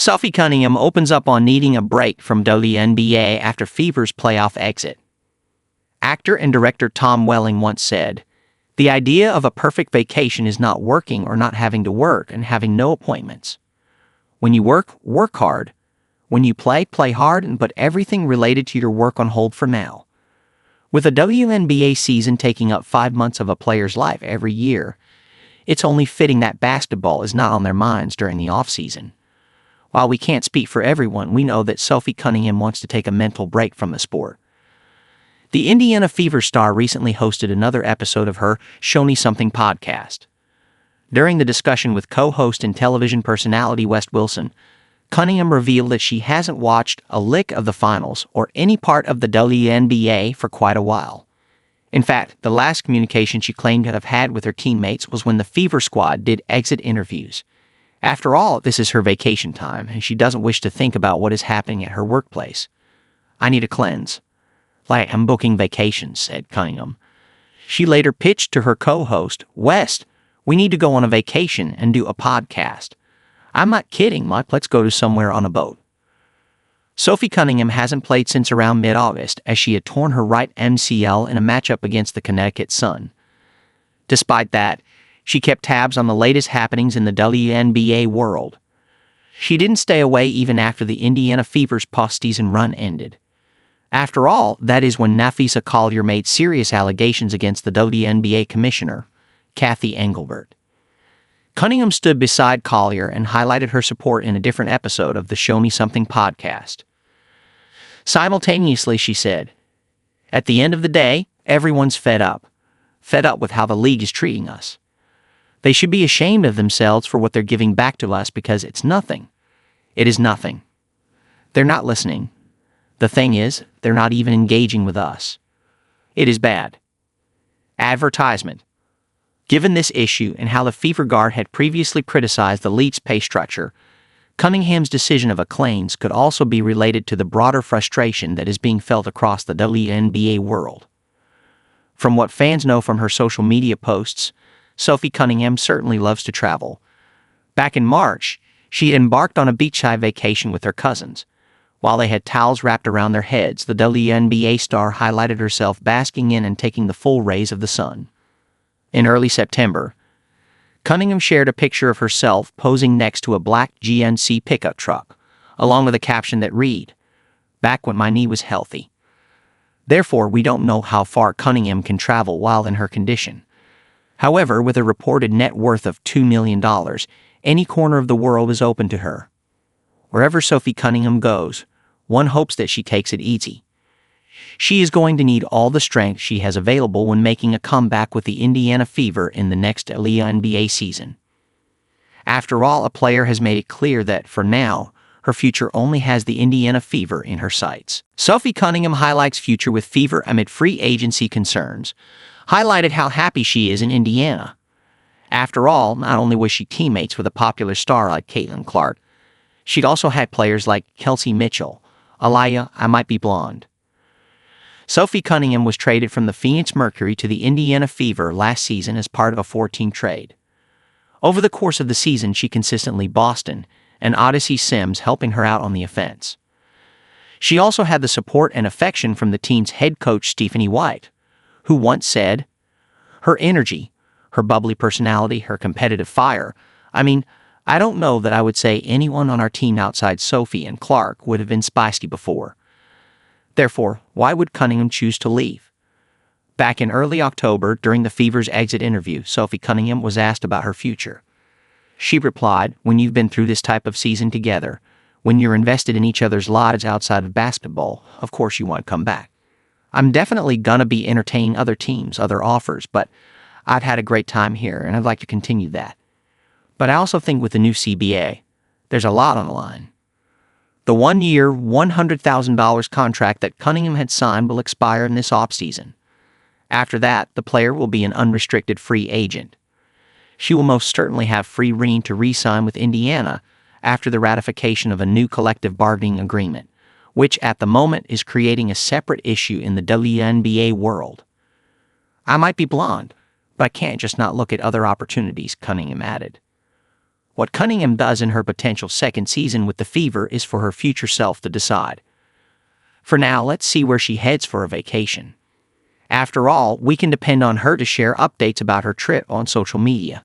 Sophie Cunningham opens up on needing a break from WNBA after Fever's playoff exit. Actor and director Tom Welling once said, "The idea of a perfect vacation is not working or not having to work and having no appointments. When you work, work hard. When you play, play hard and put everything related to your work on hold for now." With a WNBA season taking up 5 months of a player's life every year, it's only fitting that basketball is not on their minds during the offseason. While we can't speak for everyone, we know that Sophie Cunningham wants to take a mental break from the sport. The Indiana Fever star recently hosted another episode of her Show Me Something podcast. During the discussion with co-host and television personality Wes Wilson, Cunningham revealed that she hasn't watched a lick of the finals or any part of the WNBA for quite a while. In fact, the last communication she claimed to have had with her teammates was when the Fever squad did exit interviews. After all, this is her vacation time, and she doesn't wish to think about what is happening at her workplace. "I need a cleanse. Like I'm booking vacations," said Cunningham. She later pitched to her co-host, "West, we need to go on a vacation and do a podcast. I'm not kidding, Mike, let's go to somewhere on a boat." Sophie Cunningham hasn't played since around mid-August as she had torn her right MCL in a matchup against the Connecticut Sun. Despite that, she kept tabs on the latest happenings in the WNBA world. She didn't stay away even after the Indiana Fever's postseason run ended. After all, that is when Nafisa Collier made serious allegations against the WNBA commissioner, Kathy Engelbert. Cunningham stood beside Collier and highlighted her support in a different episode of the Show Me Something podcast. Simultaneously, she said, "At the end of the day, everyone's fed up with how the league is treating us. They should be ashamed of themselves for what they're giving back to us because it's nothing. It is nothing. They're not listening. The thing is, they're not even engaging with us. It is bad." Advertisement. Given this issue and how the Fever guard had previously criticized the league's pay structure, Cunningham's decision of a cleanse could also be related to the broader frustration that is being felt across the WNBA world. From what fans know from her social media posts, Sophie Cunningham certainly loves to travel. Back in March, she embarked on a beachside vacation with her cousins. While they had towels wrapped around their heads, the WNBA star highlighted herself basking in and taking the full rays of the sun. In early September, Cunningham shared a picture of herself posing next to a black GMC pickup truck, along with a caption that read, "Back when my knee was healthy." Therefore, we don't know how far Cunningham can travel while in her condition. However, with a reported net worth of $2 million, any corner of the world is open to her. Wherever Sophie Cunningham goes, one hopes that she takes it easy. She is going to need all the strength she has available when making a comeback with the Indiana Fever in the next WNBA season. After all, a player has made it clear that, for now, her future only has the Indiana Fever in her sights. Sophie Cunningham highlights future with Fever amid free agency concerns, highlighted how happy she is in Indiana. After all, not only was she teammates with a popular star like Caitlin Clark, she'd also had players like Kelsey Mitchell, Aliyah, I Might Be Blonde. Sophie Cunningham was traded from the Phoenix Mercury to the Indiana Fever last season as part of a 4-team trade. Over the course of the season, she consistently Boston and Odyssey Sims helping her out on the offense. She also had the support and affection from the team's head coach Stephanie White, who once said, "Her energy, her bubbly personality, her competitive fire. I don't know that I would say anyone on our team outside Sophie and Clark would have been spicy before." Therefore, why would Cunningham choose to leave? Back in early October, during the Fever's exit interview, Sophie Cunningham was asked about her future. She replied, "When you've been through this type of season together, when you're invested in each other's lives outside of basketball, of course you want to come back. I'm definitely gonna be entertaining other teams, other offers, but I've had a great time here and I'd like to continue that. But I also think with the new CBA, there's a lot on the line." The 1-year, $100,000 contract that Cunningham had signed will expire in this offseason. After that, the player will be an unrestricted free agent. She will most certainly have free rein to re-sign with Indiana after the ratification of a new collective bargaining agreement, which at the moment is creating a separate issue in the WNBA world. "I might be blonde, but I can't just not look at other opportunities," Cunningham added. What Cunningham does in her potential second season with the Fever is for her future self to decide. For now, let's see where she heads for a vacation. After all, we can depend on her to share updates about her trip on social media.